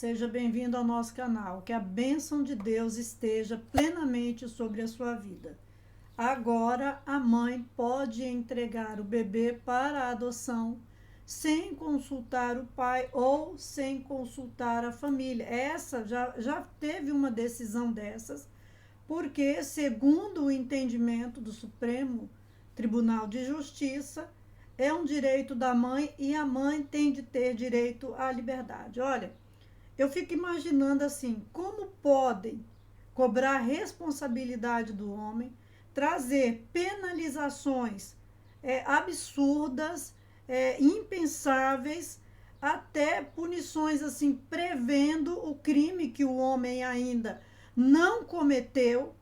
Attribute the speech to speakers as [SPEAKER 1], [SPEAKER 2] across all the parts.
[SPEAKER 1] seja bem-vindo ao nosso canal. Que a bênção de Deus esteja plenamente sobre a sua vida. Agora, a mãe pode entregar o bebê para a adoção sem consultar o pai ou sem consultar a família. Essa já teve uma decisão dessas, porque, segundo o entendimento do Supremo Tribunal de Justiça, é um direito da mãe e a mãe tem de ter direito à liberdade. Olha, eu fico imaginando assim, como podem cobrar responsabilidade do homem, trazer penalizações absurdas, impensáveis, até punições assim, prevendo o crime que o homem ainda não cometeu,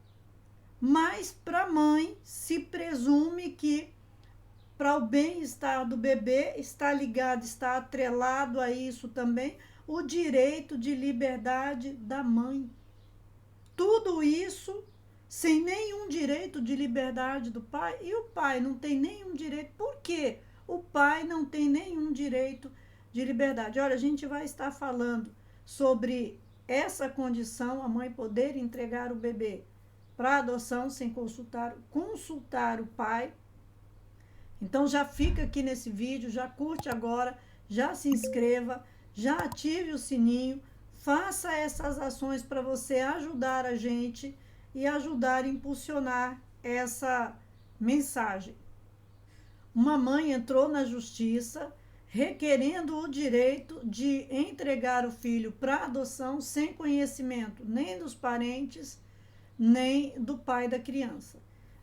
[SPEAKER 1] mas para a mãe se presume que para o bem-estar do bebê está ligado, está atrelado a isso também, o direito de liberdade da mãe. Tudo isso sem nenhum direito de liberdade do pai, e o pai não tem nenhum direito. Por quê? O pai não tem nenhum direito de liberdade. Olha, a gente vai estar falando sobre essa condição, a mãe poder entregar o bebê para adoção sem consultar o pai. Então já fica aqui nesse vídeo, já curte agora, já se inscreva, já ative o sininho, faça essas ações para você ajudar a gente e ajudar a impulsionar essa mensagem. Uma mãe entrou na justiça requerendo o direito de entregar o filho para adoção sem conhecimento nem dos parentes, nem do pai da criança.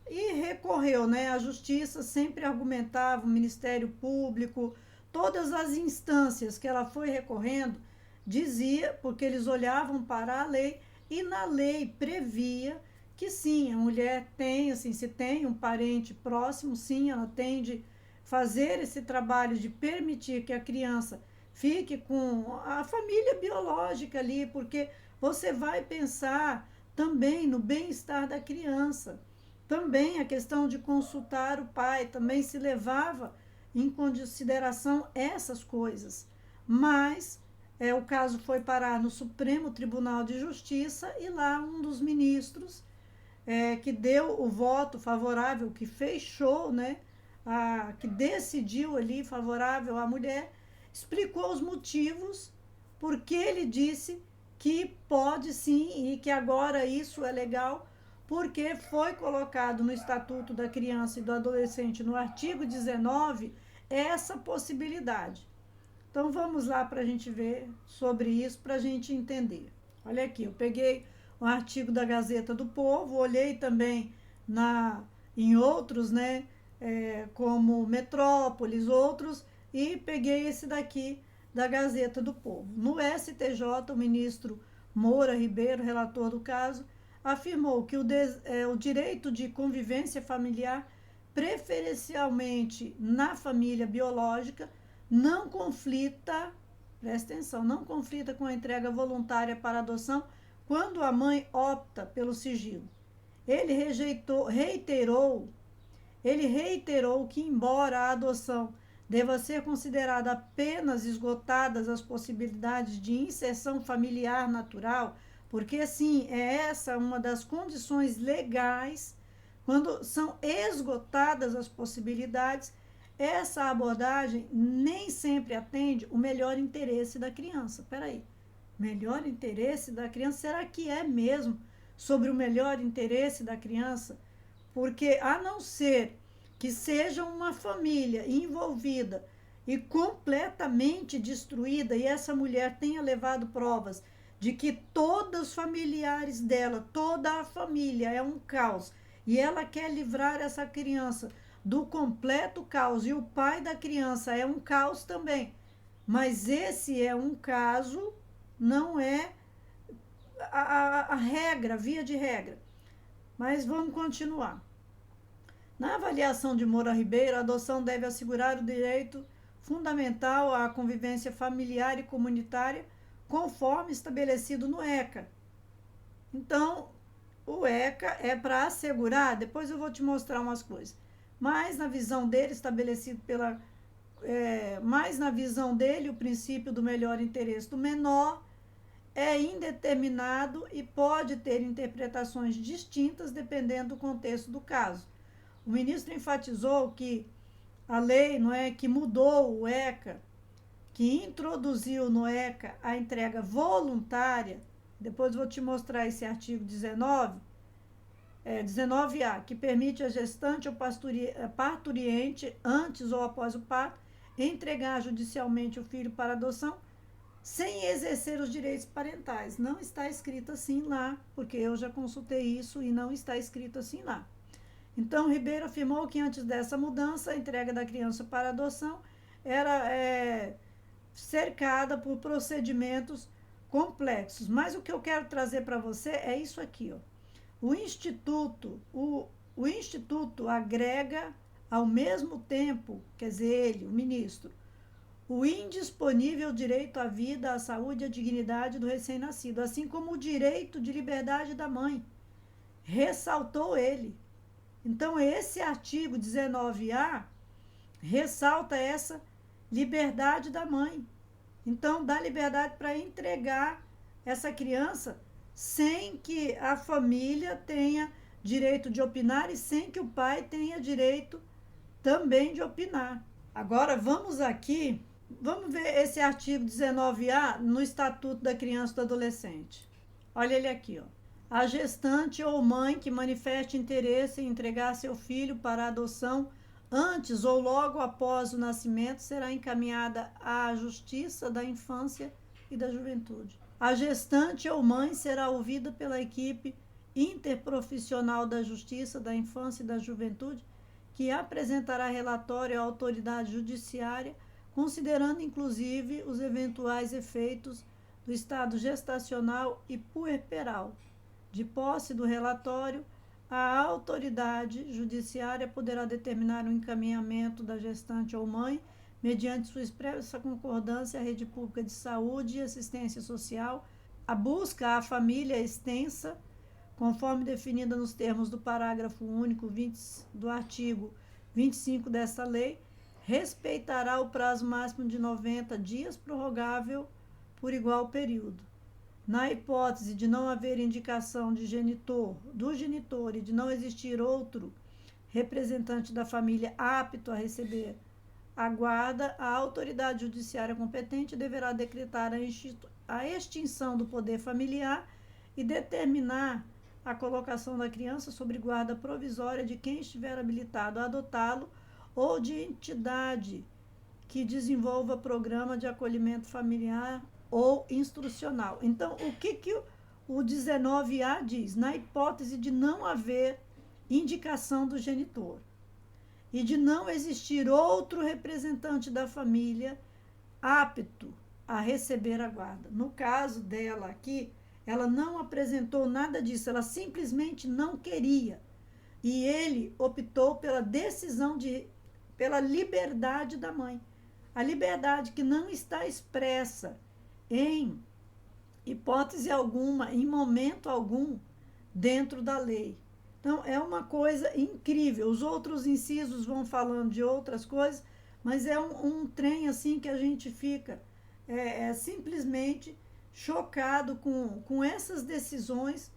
[SPEAKER 1] E recorreu, né? A justiça sempre argumentava, o Ministério Público, todas as instâncias que ela foi recorrendo, dizia, porque eles olhavam para a lei, e na lei previa que sim, a mulher tem, assim, se tem um parente próximo, sim, ela tem de fazer esse trabalho de permitir que a criança fique com a família biológica ali, porque você vai pensar também no bem-estar da criança. Também a questão de consultar o pai, também se levava em consideração essas coisas. Mas o caso foi parar no Supremo Tribunal de Justiça e lá um dos ministros que deu o voto favorável, que fechou, né, que decidiu ali favorável à mulher, explicou os motivos porque ele disse que pode sim e que agora isso é legal, porque foi colocado no Estatuto da Criança e do Adolescente, no artigo 19, essa possibilidade. Então, vamos lá para a gente ver sobre isso, para a gente entender. Olha aqui, eu peguei um artigo da Gazeta do Povo, olhei também em outros, né, como Metrópolis, outros, e peguei esse daqui da Gazeta do Povo. No STJ, o ministro Moura Ribeiro, relator do caso, afirmou que o direito de convivência familiar, preferencialmente na família biológica, não conflita, presta atenção, não conflita com a entrega voluntária para adoção quando a mãe opta pelo sigilo. Ele reiterou que, embora a adoção deva ser considerada apenas esgotadas as possibilidades de inserção familiar natural, porque sim, essa uma das condições legais, quando são esgotadas as possibilidades, essa abordagem nem sempre atende o melhor interesse da criança. Espera aí, melhor interesse da criança? Será que é mesmo sobre o melhor interesse da criança? Porque, a não ser que seja uma família envolvida e completamente destruída, e essa mulher tenha levado provas de que todos os familiares dela, toda a família é um caos, e ela quer livrar essa criança do completo caos, e o pai da criança é um caos também. Mas esse é um caso, não é a regra, via de regra. Mas vamos continuar. Na avaliação de Moura Ribeiro, a adoção deve assegurar o direito fundamental à convivência familiar e comunitária, conforme estabelecido no ECA. Então, o ECA é para assegurar, depois eu vou te mostrar umas coisas, mas na visão dele, estabelecido mais na visão dele, o princípio do melhor interesse do menor, é indeterminado e pode ter interpretações distintas dependendo do contexto do caso. O ministro enfatizou que a lei, não é, que mudou o ECA, que introduziu no ECA a entrega voluntária, depois vou te mostrar esse artigo 19A, que permite a gestante ou parturiente, antes ou após o parto, entregar judicialmente o filho para adoção, sem exercer os direitos parentais. Não está escrito assim lá, porque eu já consultei isso e não está escrito assim lá. Então, Ribeiro afirmou que antes dessa mudança, a entrega da criança para adoção era cercada por procedimentos complexos. Mas o que eu quero trazer para você é isso aqui, ó. O Instituto agrega ao mesmo tempo, quer dizer, ele, o ministro, o indisponível direito à vida, à saúde e à dignidade do recém-nascido, assim como o direito de liberdade da mãe. Ressaltou ele. Então, esse artigo 19A ressalta essa liberdade da mãe. Então, dá liberdade para entregar essa criança sem que a família tenha direito de opinar e sem que o pai tenha direito também de opinar. Agora, vamos ver esse artigo 19A no Estatuto da Criança e do Adolescente. Olha ele aqui, ó. A gestante ou mãe que manifeste interesse em entregar seu filho para adoção antes ou logo após o nascimento será encaminhada à Justiça da Infância e da Juventude. A gestante ou mãe será ouvida pela equipe interprofissional da Justiça da Infância e da Juventude, que apresentará relatório à autoridade judiciária, considerando inclusive os eventuais efeitos do estado gestacional e puerperal. De posse do relatório, a autoridade judiciária poderá determinar o encaminhamento da gestante ou mãe, mediante sua expressa concordância à rede pública de saúde e assistência social, a busca à família extensa, conforme definida nos termos do parágrafo único do artigo 25 desta lei, respeitará o prazo máximo de 90 dias, prorrogável por igual período. Na hipótese de não haver indicação do genitor e de não existir outro representante da família apto a receber a guarda, a autoridade judiciária competente deverá decretar a extinção do poder familiar e determinar a colocação da criança sob guarda provisória de quem estiver habilitado a adotá-lo ou de entidade que desenvolva programa de acolhimento familiar ou instrucional. Então, o que o 19A diz? Na hipótese de não haver indicação do genitor e de não existir outro representante da família apto a receber a guarda. No caso dela aqui, ela não apresentou nada disso, ela simplesmente não queria. E ele optou pela pela liberdade da mãe. A liberdade que não está expressa em hipótese alguma, em momento algum, dentro da lei. Então, é uma coisa incrível. Os outros incisos vão falando de outras coisas, mas é um trem assim que a gente fica simplesmente chocado com essas decisões,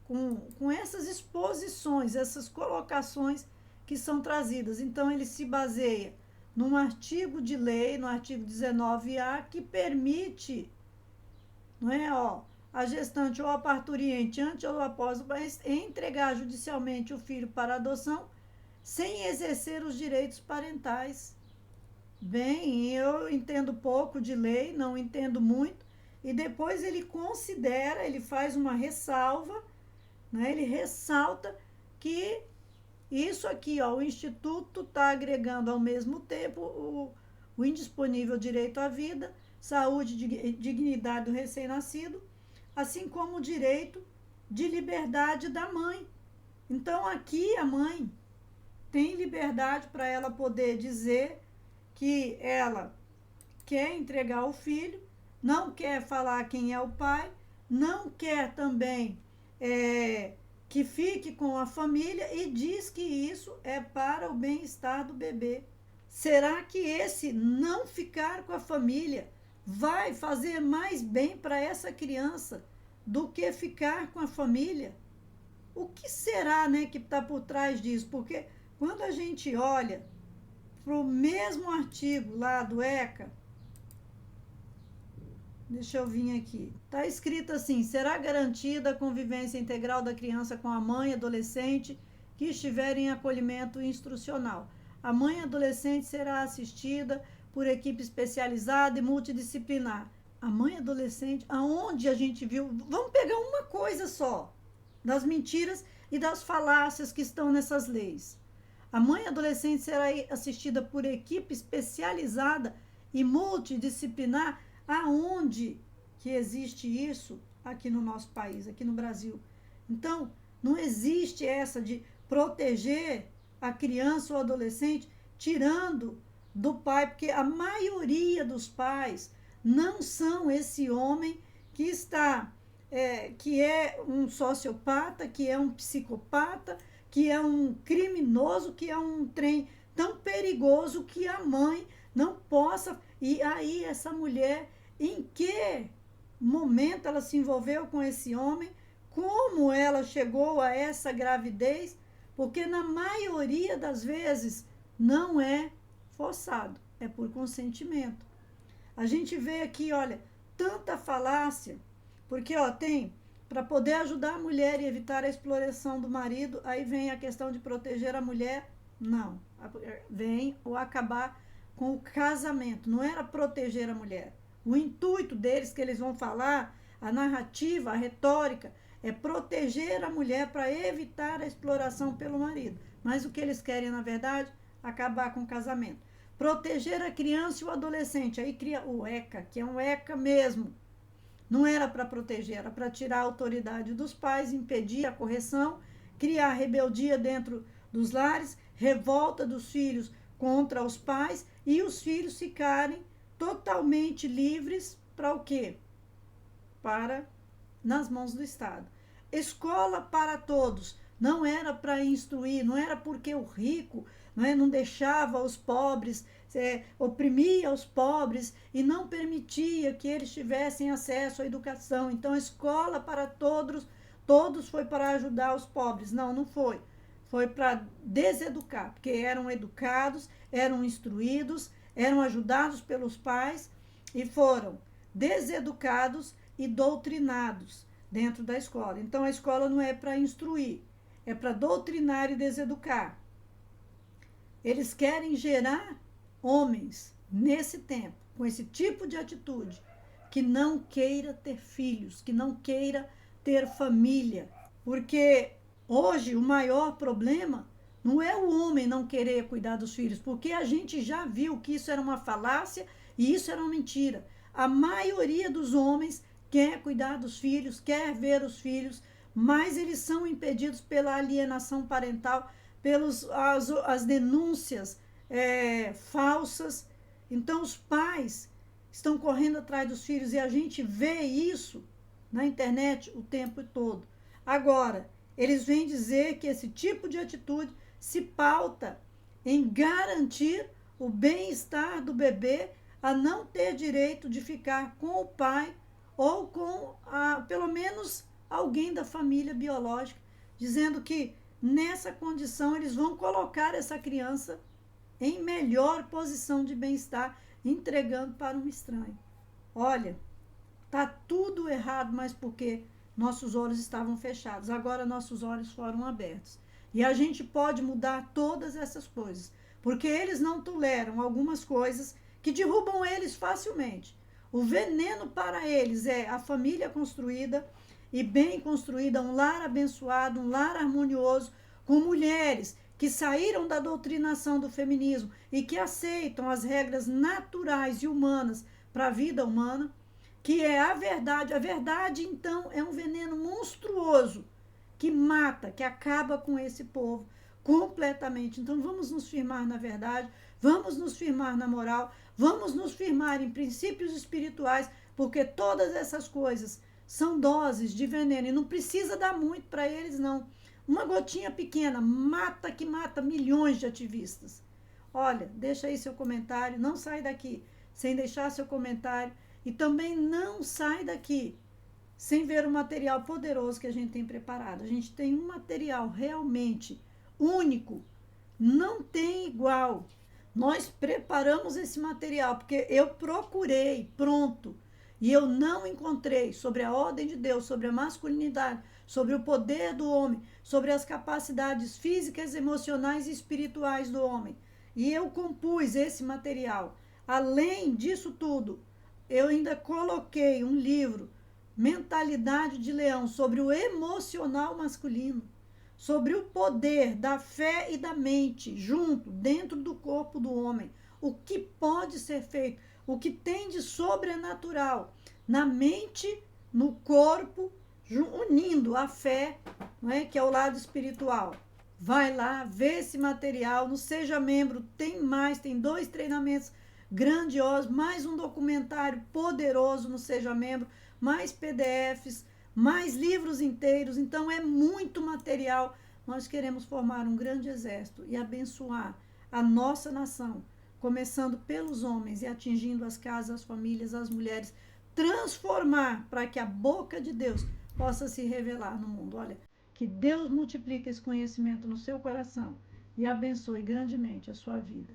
[SPEAKER 1] com essas exposições, essas colocações que são trazidas. Então, ele se baseia num artigo de lei, no artigo 19A, que permite, não é, a gestante ou a parturiente, antes ou após o país, entregar judicialmente o filho para adoção, sem exercer os direitos parentais. Bem, eu entendo pouco de lei, não entendo muito, e depois ele considera, ele faz uma ressalva, né, ele ressalta que isso aqui, o Instituto está agregando ao mesmo tempo o indisponível direito à vida, saúde e dignidade do recém-nascido, assim como o direito de liberdade da mãe. Então, aqui a mãe tem liberdade para ela poder dizer que ela quer entregar o filho, não quer falar quem é o pai, não quer também que fique com a família e diz que isso é para o bem-estar do bebê. Será que esse não ficar com a família vai fazer mais bem para essa criança do que ficar com a família. O que será, né, que está por trás disso? Porque quando a gente olha para o mesmo artigo lá do ECA, deixa eu vir aqui, está escrito assim: será garantida a convivência integral da criança com a mãe e adolescente que estiver em acolhimento instrucional. A mãe e adolescente será assistida por equipe especializada e multidisciplinar. A mãe e adolescente, aonde a gente viu, vamos pegar uma coisa só, das mentiras e das falácias que estão nessas leis. A mãe e adolescente será assistida por equipe especializada e multidisciplinar. Aonde que existe isso aqui no nosso país, aqui no Brasil? Então, não existe essa de proteger a criança ou adolescente tirando do pai, porque a maioria dos pais não são esse homem que está, que é um sociopata, que é um psicopata, que é um criminoso, que é um trem tão perigoso que a mãe não possa. E aí essa mulher, em que momento ela se envolveu com esse homem, como ela chegou a essa gravidez, porque na maioria das vezes não é forçado, é por consentimento. A gente vê aqui, olha, tanta falácia, porque tem, para poder ajudar a mulher e evitar a exploração do marido, aí vem a questão de proteger a mulher, não, vem o acabar com o casamento, não era proteger a mulher. O intuito deles, que eles vão falar, a narrativa, a retórica, é proteger a mulher para evitar a exploração pelo marido. Mas o que eles querem, na verdade, acabar com o casamento. Proteger a criança e o adolescente. Aí cria o ECA, que é um ECA mesmo. Não era para proteger, era para tirar a autoridade dos pais, impedir a correção, criar rebeldia dentro dos lares, revolta dos filhos contra os pais e os filhos ficarem totalmente livres para o quê? Para nas mãos do Estado. Escola para todos. Não era para instruir, não era porque o rico não deixava os pobres, oprimia os pobres e não permitia que eles tivessem acesso à educação. Então, escola para todos foi para ajudar os pobres. Não, não foi. Foi para deseducar, porque eram educados, eram instruídos, eram ajudados pelos pais e foram deseducados e doutrinados dentro da escola. Então, a escola não é para instruir, é para doutrinar e deseducar. Eles querem gerar homens, nesse tempo, com esse tipo de atitude, que não queira ter filhos, que não queira ter família. Porque hoje o maior problema não é o homem não querer cuidar dos filhos, porque a gente já viu que isso era uma falácia e isso era uma mentira. A maioria dos homens quer cuidar dos filhos, quer ver os filhos, mas eles são impedidos pela alienação parental, pelas as denúncias falsas. Então, os pais estão correndo atrás dos filhos e a gente vê isso na internet o tempo todo. Agora, eles vêm dizer que esse tipo de atitude se pauta em garantir o bem-estar do bebê, a não ter direito de ficar com o pai ou com, pelo menos, alguém da família biológica, dizendo que nessa condição eles vão colocar essa criança em melhor posição de bem-estar, entregando para um estranho. Olha, tá tudo errado, mas porque nossos olhos estavam fechados. Agora nossos olhos foram abertos. E a gente pode mudar todas essas coisas, porque eles não toleram algumas coisas que derrubam eles facilmente. O veneno para eles é a família construída e bem construída, um lar abençoado, um lar harmonioso, com mulheres que saíram da doutrinação do feminismo e que aceitam as regras naturais e humanas para a vida humana, que é a verdade. A verdade, então, é um veneno monstruoso que mata, que acaba com esse povo completamente. Então, vamos nos firmar na verdade, vamos nos firmar na moral, vamos nos firmar em princípios espirituais, porque todas essas coisas são doses de veneno e não precisa dar muito para eles, não. Uma gotinha pequena mata, que mata milhões de ativistas. Olha, deixa aí seu comentário, não sai daqui sem deixar seu comentário E também não sai daqui sem ver o material poderoso que a gente tem preparado. A gente tem um material realmente único, não tem igual. Nós preparamos esse material porque eu procurei, pronto, e eu não encontrei sobre a ordem de Deus, sobre a masculinidade, sobre o poder do homem, sobre as capacidades físicas, emocionais e espirituais do homem. E eu compus esse material. Além disso tudo, eu ainda coloquei um livro, Mentalidade de Leão, sobre o emocional masculino, sobre o poder da fé e da mente junto, dentro do corpo do homem, o que pode ser feito, o que tem de sobrenatural na mente, no corpo, unindo a fé, não é, que é o lado espiritual. Vai lá, vê esse material, no Seja Membro, tem mais, tem 2 treinamentos grandiosos, mais um documentário poderoso no Seja Membro, mais PDFs, mais livros inteiros, então é muito material. Nós queremos formar um grande exército e abençoar a nossa nação, começando pelos homens e atingindo as casas, as famílias, as mulheres, transformar para que a boca de Deus possa se revelar no mundo. Olha, que Deus multiplique esse conhecimento no seu coração e abençoe grandemente a sua vida.